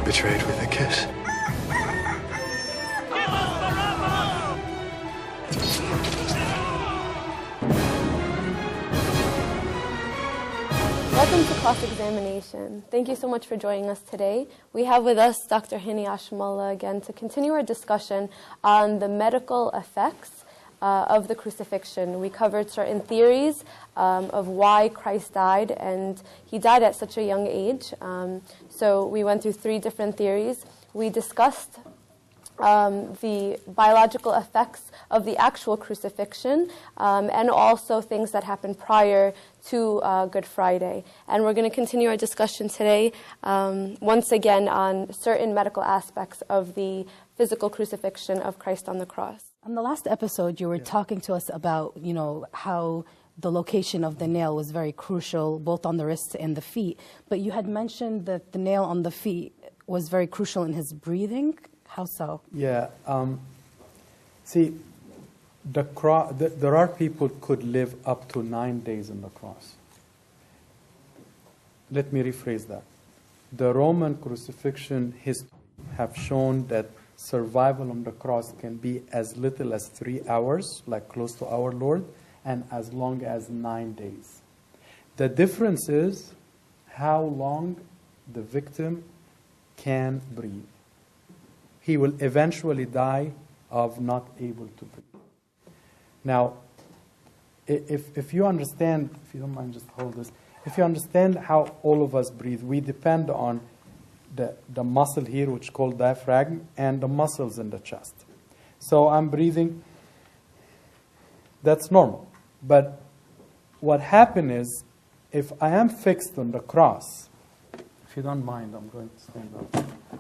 betrayed with a kiss. Welcome to Cross-Examination. Thank you so much for joining us today. We have with us Dr. Hani Ashmallah again to continue our discussion on the medical effects of the crucifixion. We covered certain theories of why Christ died, and he died at such a young age. So we went through 3 different theories. We discussed the biological effects of the actual crucifixion, and also things that happened prior to Good Friday. And we're going to continue our discussion today, once again, on certain medical aspects of the physical crucifixion of Christ on the cross. On the last episode, you were talking to us about, how the location of the nail was very crucial, both on the wrists and the feet. But you had mentioned that the nail on the feet was very crucial in his breathing. How so? Yeah. See, there are people who could live up to 9 days on the cross. Let me rephrase that. The Roman crucifixion history have shown that survival on the cross can be as little as 3 hours, like close to our Lord, and as long as 9 days. The difference is how long the victim can breathe. He will eventually die of not able to breathe. Now, if you understand, if you don't mind, just hold this. If you understand how all of us breathe, we depend on the muscle here, which is called diaphragm, and the muscles in the chest. So I'm breathing. That's normal. But what happens is, if I am fixed on the cross, if you don't mind, I'm going to stand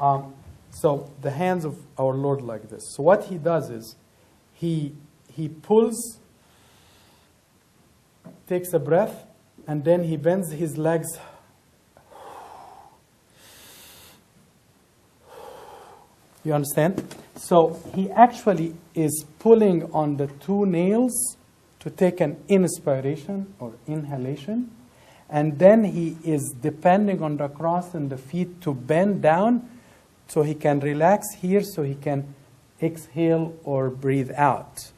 up. So the hands of our Lord like this. So what he does is, he pulls, takes a breath, and then he bends his legs. You understand? So he actually is pulling on the 2 nails to take an inspiration or inhalation. And then he is depending on the cross and the feet to bend down so he can relax here, so he can exhale or breathe out.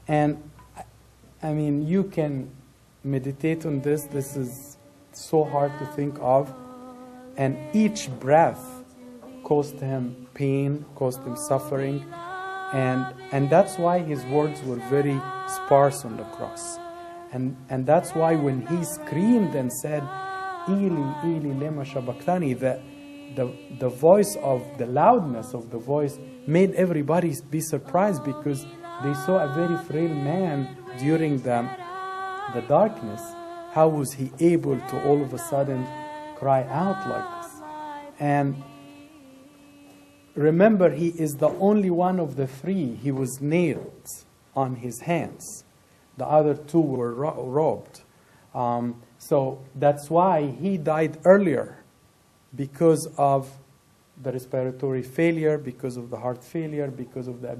And I mean, you can meditate on this. This is so hard to think of. And each breath caused him pain, caused him suffering. And that's why his words were very sparse on the cross. And that's why when he screamed and said, Eli, Eli, lema sabachthani, the voice of the loudness of the voice made everybody be surprised, because they saw a very frail man during the darkness. How was he able to all of a sudden cry out like this? And remember, he is the only one of the 3. He was nailed on his hands. The other 2 were robbed. So that's why he died earlier, because of the respiratory failure, because of the heart failure, because of the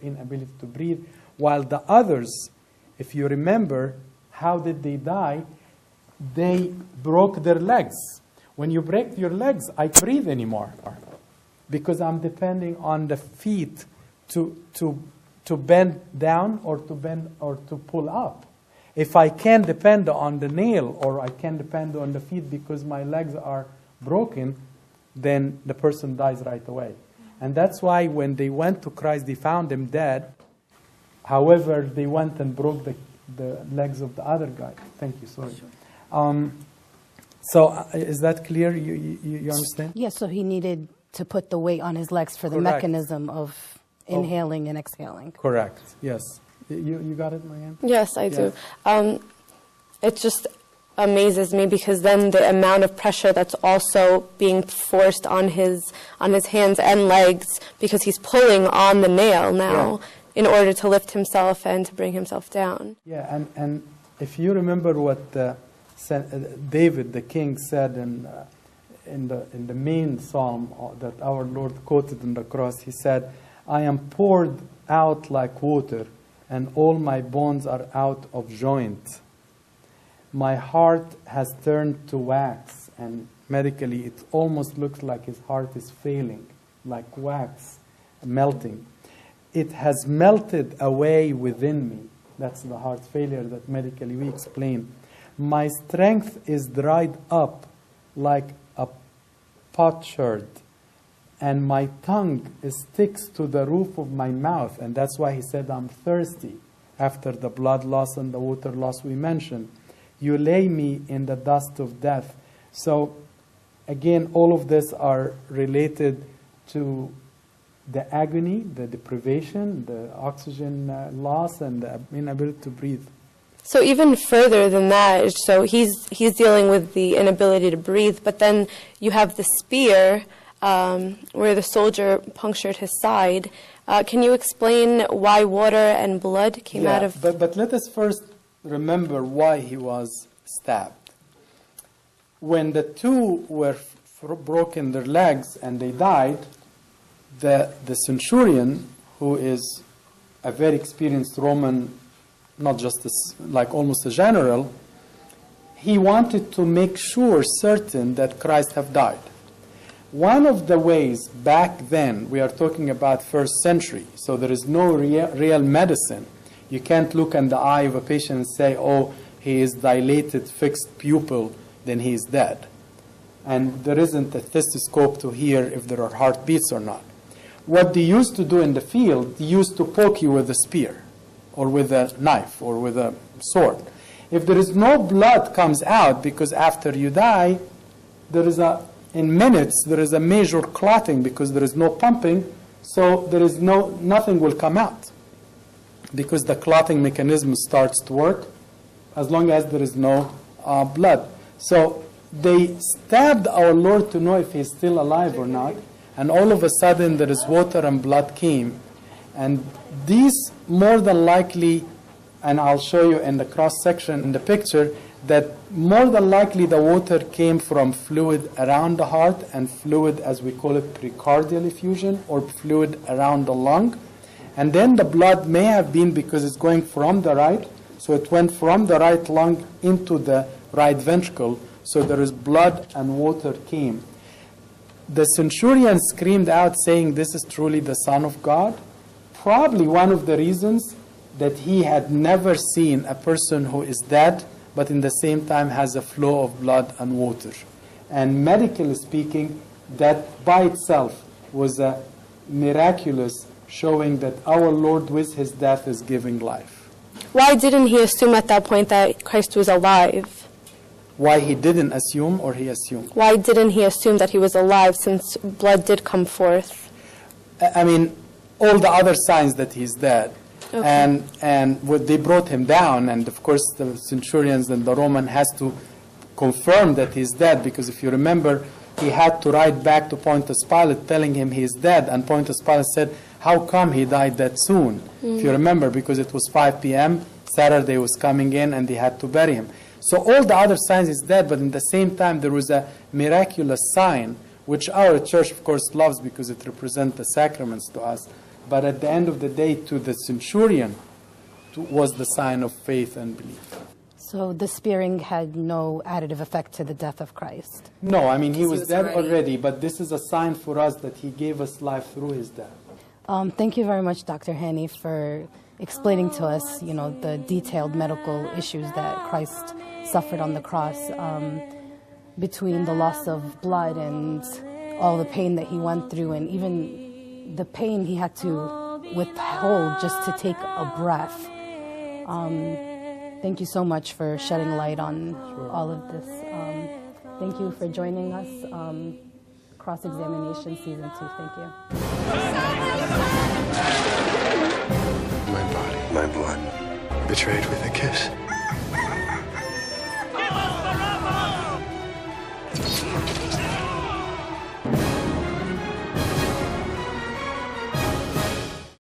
inability to breathe. While the others, if you remember, how did they die? They broke their legs. When you break your legs, I can't breathe anymore, because I'm depending on the feet to bend down or to pull up. If I can't depend on the nail, or I can't depend on the feet because my legs are broken, then the person dies right away. And that's why when they went to Christ, they found him dead. However, they went and broke the legs of the other guy. Thank you, sorry. Sure. So is that clear? You understand? Yes, so he needed to put the weight on his legs for the Correct. mechanism of inhaling and exhaling. Correct, yes. You got it, Marianne? Yes, I do. It just amazes me, because then the amount of pressure that's also being forced on his hands and legs, because he's pulling on the nail now in order to lift himself and to bring himself down. Yeah, and if you remember what David the king said in the main psalm that our Lord quoted on the cross, he said, I am poured out like water, and all my bones are out of joint. My heart has turned to wax, and medically, it almost looks like his heart is failing, like wax melting. It has melted away within me. That's the heart failure that medically we explain. My strength is dried up like a potsherd, and my tongue sticks to the roof of my mouth. And that's why he said, I'm thirsty, after the blood loss and the water loss we mentioned. You lay me in the dust of death. So, again, all of this are related to the agony, the deprivation, the oxygen loss, and the inability to breathe. So even further than that, so he's dealing with the inability to breathe, but then you have the spear where the soldier punctured his side. Can you explain why water and blood came out of... But let us first remember why he was stabbed. When the two were broken their legs and they died, the centurion, who is a very experienced Roman, not just like almost a general, he wanted to make sure, certain, that Christ have died. One of the ways back then, we are talking about 1st century, so there is no real medicine. You can't look in the eye of a patient and say, oh, he is dilated, fixed pupil, then he is dead. And there isn't a stethoscope to hear if there are heartbeats or not. What they used to do in the field, they used to poke you with a spear, or with a knife, or with a sword. If there is no blood comes out, because after you die, in minutes, there is a major clotting because there is no pumping, so there is nothing will come out, because the clotting mechanism starts to work as long as there is no blood. So they stabbed our Lord to know if he's still alive or not, and all of a sudden there is water and blood came. And these more than likely, and I'll show you in the cross section in the picture, that more than likely the water came from fluid around the heart and fluid, as we call it, precardial effusion, or fluid around the lung. And then the blood may have been because it's going from the right, so it went from the right lung into the right ventricle, so there is blood and water came. The centurion screamed out saying, this is truly the Son of God. Probably one of the reasons that he had never seen a person who is dead, but in the same time has a flow of blood and water. And medically speaking, that by itself was a miraculous showing that our Lord with his death is giving life. Why didn't he assume at that point that Christ was alive? Why he didn't assume, or he assumed? Why didn't he assume that he was alive, since blood did come forth? I mean, all the other signs that he's dead. Okay. And they brought him down, and of course the centurions and the Roman has to confirm that he's dead, because if you remember, he had to write back to Pontius Pilate telling him he's dead, and Pontius Pilate said, how come he died that soon? If you remember, because it was 5 p.m., Saturday was coming in, and they had to bury him. So all the other signs is dead, but in the same time there was a miraculous sign, which our church of course loves because it represents the sacraments to us. But at the end of the day, to the centurion, was the sign of faith and belief. So the spearing had no additive effect to the death of Christ? No, I mean, he was dead already, but this is a sign for us that he gave us life through his death. Thank you very much, Dr. Hani, for explaining to us, the detailed medical issues that Christ suffered on the cross, between the loss of blood and all the pain that he went through, and even the pain he had to withhold just to take a breath. Thank you so much for shedding light on all of this. Thank you for joining us. Cross-Examination Season 2. Thank you. My body, my blood, betrayed with a kiss.